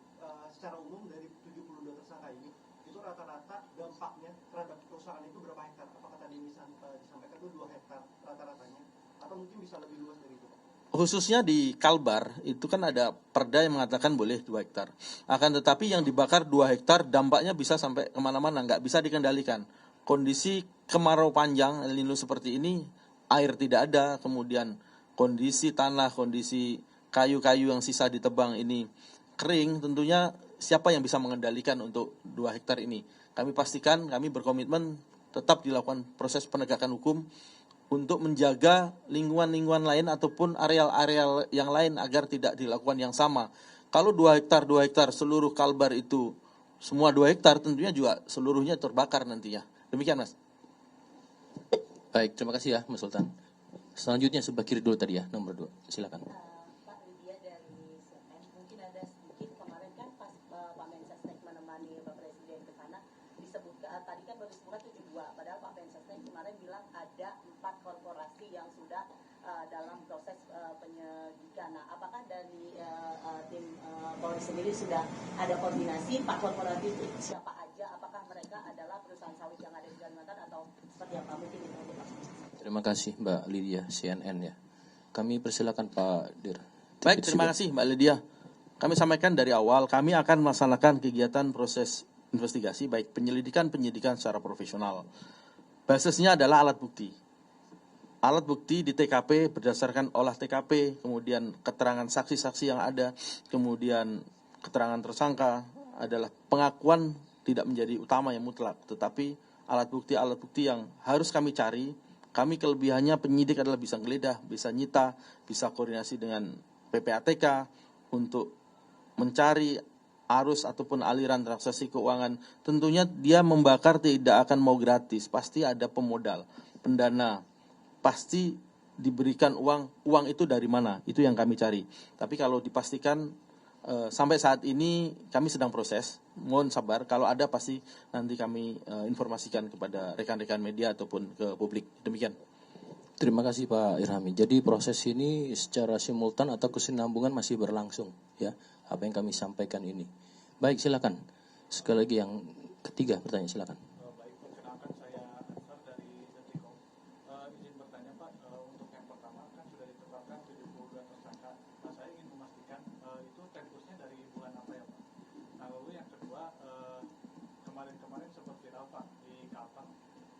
secara umum dari 72 tersangka ini itu rata-rata dampaknya terhadap perusahaan itu berapa hektar? Apakah tadi disampaikan itu 2 hektar rata-ratanya atau mungkin bisa lebih luas dari itu, Pak? Khususnya di Kalbar, itu kan ada perda yang mengatakan boleh 2 hektar. Akan tetapi yang dibakar 2 hektar dampaknya bisa sampai kemana-mana, nggak bisa dikendalikan. Kondisi kemarau panjang, El Nino seperti ini, air tidak ada, kemudian kondisi tanah, kondisi kayu-kayu yang sisa ditebang ini kering, tentunya siapa yang bisa mengendalikan untuk 2 hektar ini? Kami pastikan, kami berkomitmen tetap dilakukan proses penegakan hukum untuk menjaga lingkungan-lingkungan lain ataupun areal-areal yang lain agar tidak dilakukan yang sama. Kalau 2 hektar seluruh Kalbar itu semua 2 hektar tentunya juga seluruhnya terbakar nantinya. Demikian, Mas. Baik, terima kasih ya Mas Sultan. Selanjutnya sebelah kiri dulu tadi ya, nomor 2. Silakan. Pak Lydia dari CNN, mungkin ada sedikit kemarin kan pas Pak Mensesnek menemani Pak Presiden ke sana disebutkan tadi kan baru disebutkan 72, padahal Pak Mensesnek kemarin bilang ada 4 korporasi yang sudah dalam proses penyidikan. Nah, apakah dari tim Polri sendiri sudah ada koordinasi 4 korporasi itu siapa aja? Apakah mereka adalah perusahaan sawit yang ada di Kalimantan atau seperti apa? Mungkin itu aja, Pak. Terima kasih Mbak Lydia, CNN ya. Kami persilakan Pak Dir. Baik, terima kasih Mbak Lydia. Kami sampaikan dari awal, kami akan melaksanakan kegiatan proses investigasi, baik penyelidikan, penyidikan secara profesional. Basisnya adalah alat bukti. Alat bukti di TKP berdasarkan olah TKP, kemudian keterangan saksi-saksi yang ada, kemudian keterangan tersangka adalah pengakuan tidak menjadi utama yang mutlak, tetapi alat bukti yang harus kami cari. Kami kelebihannya penyidik adalah bisa geledah, bisa nyita, bisa koordinasi dengan PPATK untuk mencari arus ataupun aliran transaksi keuangan. Tentunya dia membakar tidak akan mau gratis, pasti ada pemodal, pendana, pasti diberikan uang itu dari mana, itu yang kami cari. Tapi kalau dipastikan sampai saat ini kami sedang proses, mohon sabar, kalau ada pasti nanti kami informasikan kepada rekan-rekan media ataupun ke publik. Demikian. Terima kasih Pak Irhami. Jadi proses ini secara simultan atau kesinambungan masih berlangsung ya, apa yang kami sampaikan ini. Baik, silakan. Sekali lagi yang ketiga pertanyaan, silakan. Baik, perkenalkan saya Ansar dari Detikkom. Izin bertanya Pak, untuk yang pertama kan sudah ditetapkan 72 tersangka. Nah, saya ingin memastikan itu tempusnya dari bulan apa ya Pak? Nah, lalu yang kedua, kemarin sempat viral Pak di Kalteng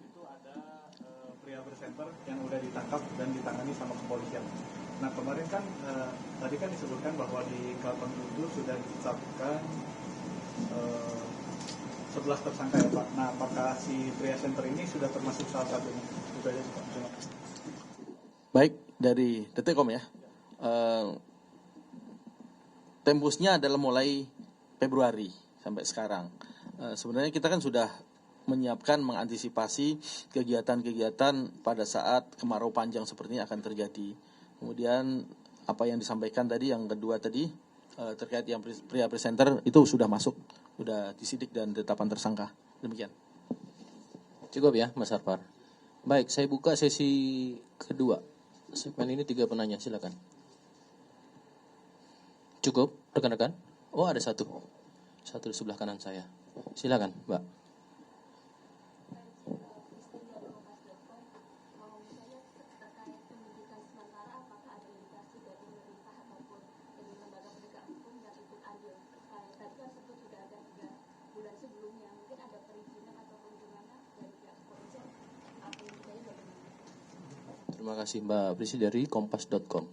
itu ada pria bersenter yang udah ditangkap dan ditangani sama kepolisian. Nah, kemarin kan tadi kan disebutkan bahwa di Kalteng itu sudah ditetapkan 11 tersangka ya Pak. Nah, apakah si pria center ini sudah termasuk salah satunya? Itu aja Pak. Terima kasih. Baik, dari Detikkom ya. Tempusnya adalah mulai Februari sampai sekarang. Sebenarnya kita kan sudah menyiapkan, mengantisipasi kegiatan-kegiatan pada saat kemarau panjang seperti ini akan terjadi. Kemudian apa yang disampaikan tadi, yang kedua tadi, terkait yang pria presenter itu sudah masuk, sudah disidik dan tetapkan tersangka. Demikian. Cukup ya Mas Harpar. Baik, saya buka sesi kedua. Segmen ini 3 penanya, silakan. Cukup, rekan-rekan? Oh, ada satu di sebelah kanan saya. Silakan, Mbak. Terima kasih Mbak Prisi dari kompas.com.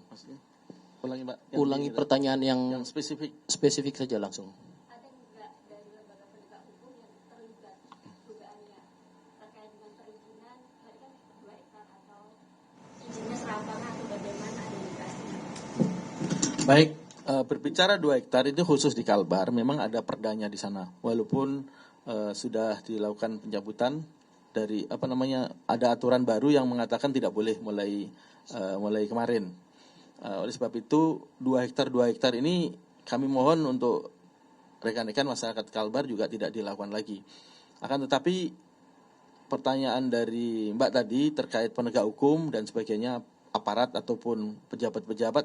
Ulangi Mbak. Ulangi pertanyaan yang spesifik saja langsung. Ada juga dari lembaga penegak hukum yang terlibat dugaannya terkait dengan perizinan, tadi kan 2 hektar atau izinnya serampangan atau bagaimana, ada indikasi? Baik, berbicara 2 hektar itu khusus di Kalbar, memang ada perdanya di sana. Walaupun sudah dilakukan pencabutan dari ada aturan baru yang mengatakan tidak boleh mulai kemarin. Oleh sebab itu 2 hektar ini kami mohon untuk rekan-rekan masyarakat Kalbar juga tidak dilakukan lagi. Akan tetapi pertanyaan dari Mbak tadi terkait penegak hukum dan sebagainya, aparat ataupun pejabat-pejabat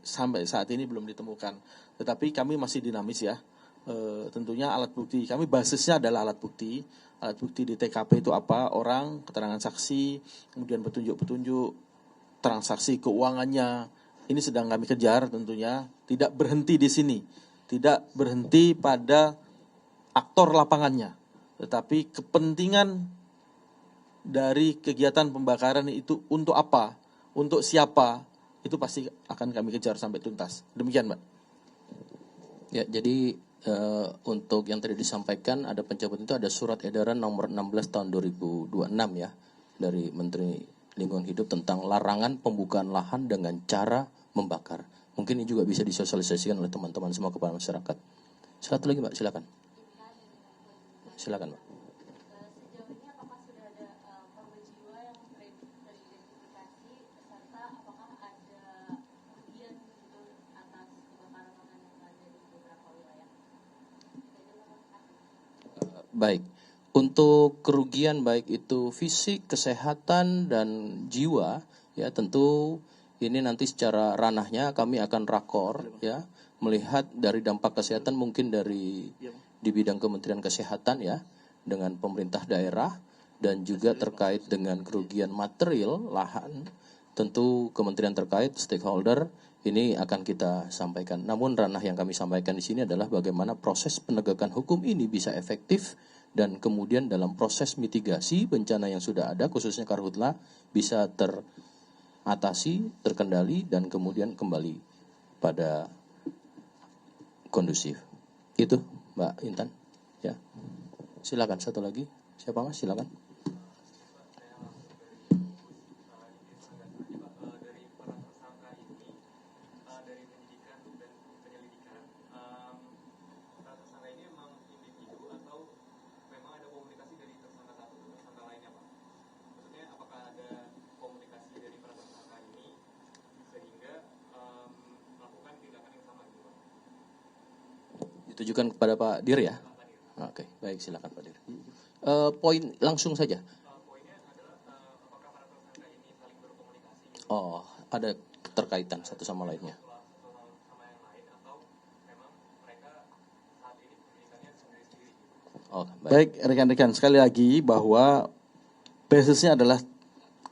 sampai saat ini belum ditemukan. Tetapi kami masih dinamis ya. Tentunya alat bukti kami basisnya adalah alat bukti. Alat bukti di TKP itu apa? Orang, keterangan saksi, kemudian petunjuk-petunjuk, transaksi keuangannya. Ini sedang kami kejar tentunya. Tidak berhenti di sini. Tidak berhenti pada aktor lapangannya. Tetapi kepentingan dari kegiatan pembakaran itu untuk apa? Untuk siapa? Itu pasti akan kami kejar sampai tuntas. Demikian, Mbak. Ya, jadi untuk yang tadi disampaikan ada pencabutan itu ada surat edaran nomor 16 tahun 2026 ya dari Menteri Lingkungan Hidup tentang larangan pembukaan lahan dengan cara membakar. Mungkin ini juga bisa disosialisasikan oleh teman-teman semua kepada masyarakat. Satu lagi Mbak, silakan. Silakan Mbak. Sejauh ini apakah sudah ada korban jiwa yang teridentifikasi serta apakah ada kerugian gitu atas kebakaran lahan yang ada di beberapa wilayah? Baik, untuk kerugian baik itu fisik, kesehatan, dan jiwa, ya tentu ini nanti secara ranahnya kami akan rakor, ya melihat dari dampak kesehatan mungkin dari di bidang Kementerian Kesehatan ya, dengan pemerintah daerah dan juga terkait dengan kerugian material lahan, tentu kementerian terkait stakeholder ini akan kita sampaikan. Namun ranah yang kami sampaikan di sini adalah bagaimana proses penegakan hukum ini bisa efektif dan kemudian dalam proses mitigasi bencana yang sudah ada khususnya karhutla bisa teratasi, terkendali dan kemudian kembali pada kondusif. Itu Mbak Intan. Ya. Silakan satu lagi. Siapa Mas? Silakan. Ditujukan kepada Pak Dir ya? Oke, baik silakan Pak Dir. Poin langsung saja. Oh, ada keterkaitan satu sama lainnya. Oh, Baik, rekan-rekan, sekali lagi bahwa basisnya adalah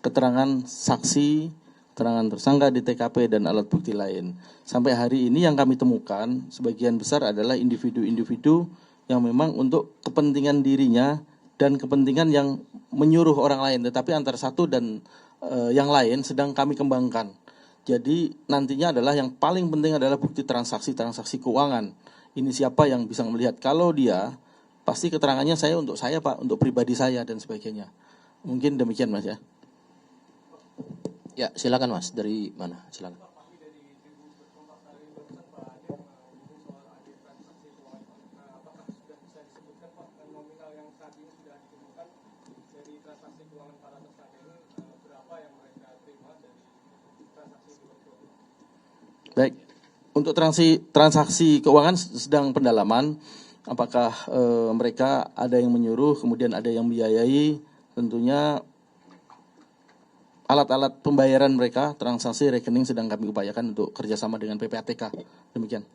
keterangan saksi, keterangan tersangka di TKP dan alat bukti lain. Sampai hari ini yang kami temukan sebagian besar adalah individu-individu yang memang untuk kepentingan dirinya dan kepentingan yang menyuruh orang lain. Tetapi antara satu dan yang lain sedang kami kembangkan. Jadi nantinya adalah yang paling penting adalah bukti transaksi keuangan. Ini siapa yang bisa melihat. Kalau dia pasti keterangannya saya Pak, untuk pribadi saya dan sebagainya. Mungkin demikian Mas ya. Ya, silakan Mas. Dari mana? Silakan. Baik. Untuk transaksi keuangan sedang pendalaman. Apakah mereka ada yang menyuruh, kemudian ada yang membiayai, tentunya alat-alat pembayaran mereka, transaksi rekening sedang kami upayakan untuk kerjasama dengan PPATK. Demikian.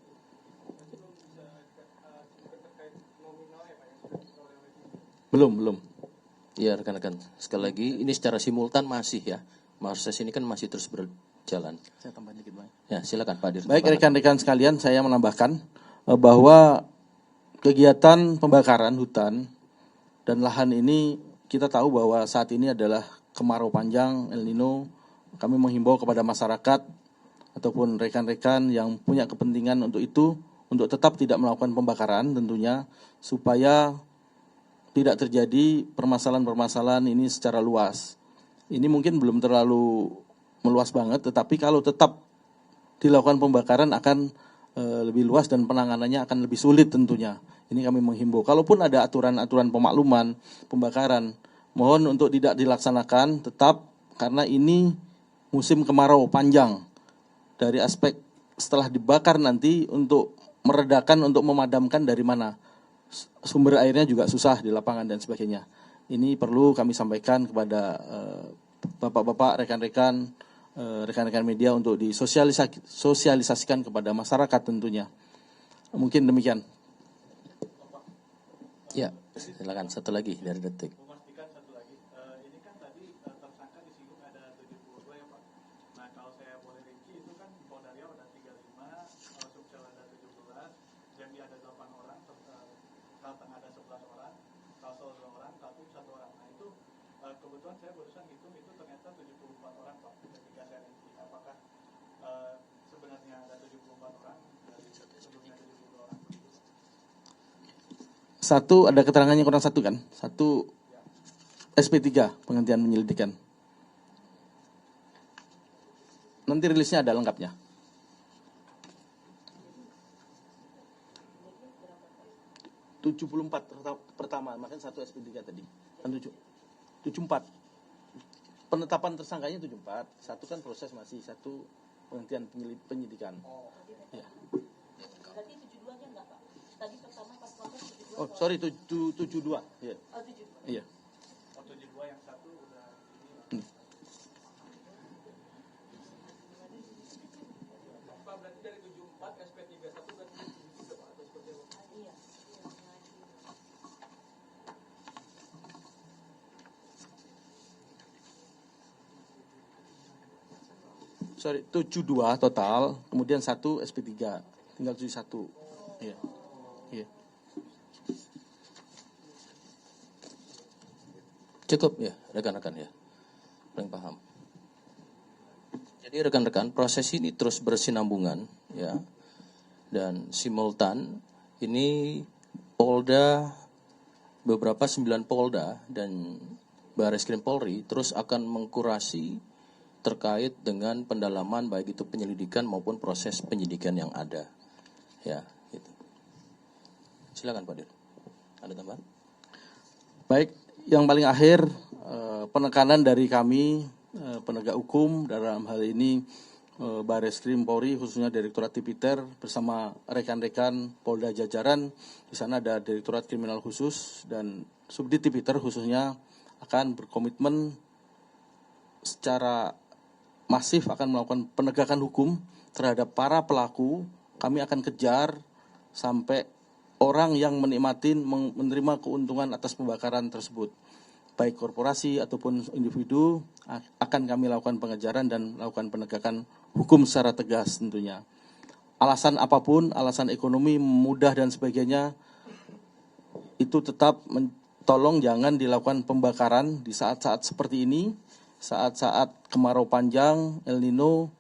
Belum. Ya rekan-rekan, sekali lagi ini secara simultan masih ya. Proses ini kan masih terus berjalan. Saya tambah dikit Bang. Ya, silakan Pak Dir. Baik rekan-rekan sekalian, saya menambahkan bahwa kegiatan pembakaran hutan dan lahan ini kita tahu bahwa saat ini adalah kemarau panjang, El Nino. Kami menghimbau kepada masyarakat ataupun rekan-rekan yang punya kepentingan untuk itu, untuk tetap tidak melakukan pembakaran tentunya, supaya tidak terjadi permasalahan-permasalahan ini secara luas. Ini mungkin belum terlalu meluas banget, tetapi kalau tetap dilakukan pembakaran akan lebih luas dan penanganannya akan lebih sulit tentunya. Ini kami menghimbau. Kalaupun ada aturan-aturan pemakluman, pembakaran, mohon untuk tidak dilaksanakan tetap karena ini musim kemarau panjang. dari aspek setelah dibakar nanti untuk meredakan, untuk memadamkan dari mana. Sumber airnya juga susah di lapangan dan sebagainya. Ini perlu kami sampaikan kepada bapak-bapak, rekan-rekan, rekan-rekan media untuk disosialisasikan kepada masyarakat tentunya. Mungkin demikian. Ya, silakan satu lagi dari Detik. Memastikan satu lagi, ini kan tadi tersangka disinggung ada 72 ya Pak. Nah kalau saya boleh rinci itu kan Polda Riau ada 35, Sumsel ada 17, Jambi ada 8 orang, Kalteng ada 11 orang, Kalsel 2 orang, Kaltim 1 orang. Nah itu kebetulan saya barusan hitung itu ternyata 74 orang Pak ketika saya rinci. Apakah sebenarnya ada 74 orang dari sebelumnya 72 orang begitu? Satu, ada keterangannya kurang satu kan? Satu SP3, penghentian penyelidikan. Nanti rilisnya ada lengkapnya. ...74 pertama, makanya satu SP3 tadi. Kan 74. Penetapan tersangkanya 74, satu kan proses masih, satu penghentian penyidikan. Ya. Berarti 72-nya enggak, Pak? Tadi pertama pas proses 72. Oh, sorry, 72. Ya. Oh, 72. Iya. Oh 72 yang satu udah ini. Pak berarti dari 74 SP31 berarti 73 Pak atau seperti apa? Iya. Sorry, 72 total, kemudian satu SP3, tinggal 71. Iya. Iya. Cukup ya, rekan-rekan ya. Paling paham. Jadi rekan-rekan, proses ini terus bersinambungan ya. Dan simultan ini Polda, beberapa 9 Polda dan Barreskrim Polri terus akan mengkurasi terkait dengan pendalaman baik itu penyelidikan maupun proses penyidikan yang ada. Ya, gitu. Silakan Pak Dir. Ada tambahan? Baik, yang paling akhir penekanan dari kami penegak hukum dalam hal ini Barreskrim Polri khususnya Direktorat Tipiter bersama rekan-rekan Polda jajaran. Di sana ada Direktorat Kriminal Khusus dan Subdit Tipiter khususnya akan berkomitmen secara masif akan melakukan penegakan hukum terhadap para pelaku. Kami akan kejar sampai orang yang menerima keuntungan atas pembakaran tersebut, baik korporasi ataupun individu, akan kami lakukan pengejaran dan melakukan penegakan hukum secara tegas tentunya. Alasan apapun, alasan ekonomi, mudah dan sebagainya, itu tetap tolong jangan dilakukan pembakaran di saat-saat seperti ini, saat-saat kemarau panjang, El Nino,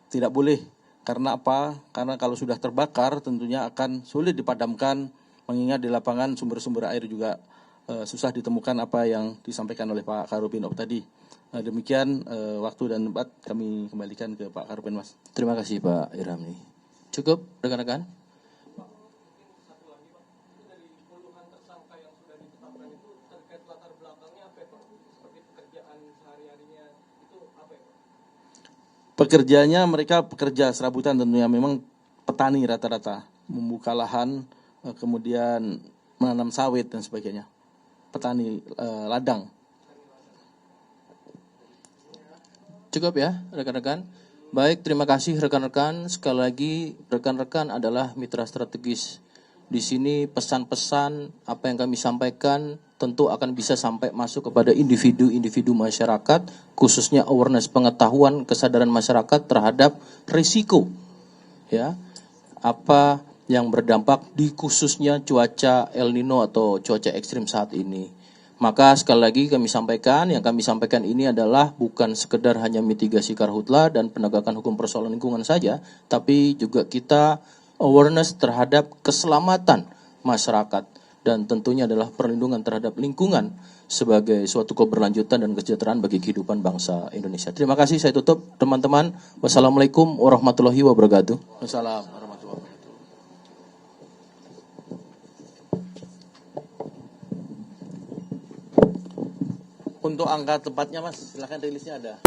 tidak boleh. Karena apa? Karena kalau sudah terbakar tentunya akan sulit dipadamkan, mengingat di lapangan sumber-sumber air juga susah ditemukan apa yang disampaikan oleh Pak Karupinov tadi. Demikian waktu dan tempat kami kembalikan ke Pak Karupin, Mas. Terima kasih Pak Irhamli. Cukup rekan-rekan? Pekerjaannya mereka pekerja serabutan tentunya, memang petani rata-rata, membuka lahan, kemudian menanam sawit dan sebagainya. Petani ladang. Cukup ya rekan-rekan. Baik, terima kasih rekan-rekan. Sekali lagi rekan-rekan adalah mitra strategis. Di sini pesan-pesan apa yang kami sampaikan tentu akan bisa sampai masuk kepada individu-individu masyarakat, khususnya awareness, pengetahuan, kesadaran masyarakat terhadap risiko ya, apa yang berdampak di khususnya cuaca El Nino atau cuaca ekstrim saat ini. Maka sekali lagi kami sampaikan, yang kami sampaikan ini adalah bukan sekedar hanya mitigasi karhutla dan penegakan hukum persoalan lingkungan saja, tapi juga kita awareness terhadap keselamatan masyarakat dan tentunya adalah perlindungan terhadap lingkungan sebagai suatu keberlanjutan dan kesejahteraan bagi kehidupan bangsa Indonesia. Terima kasih, saya tutup teman-teman. Wassalamualaikum warahmatullahi wabarakatuh. Wassalamualaikum warahmatullahi wabarakatuh. Untuk angka tepatnya Mas, silakan rilisnya ada.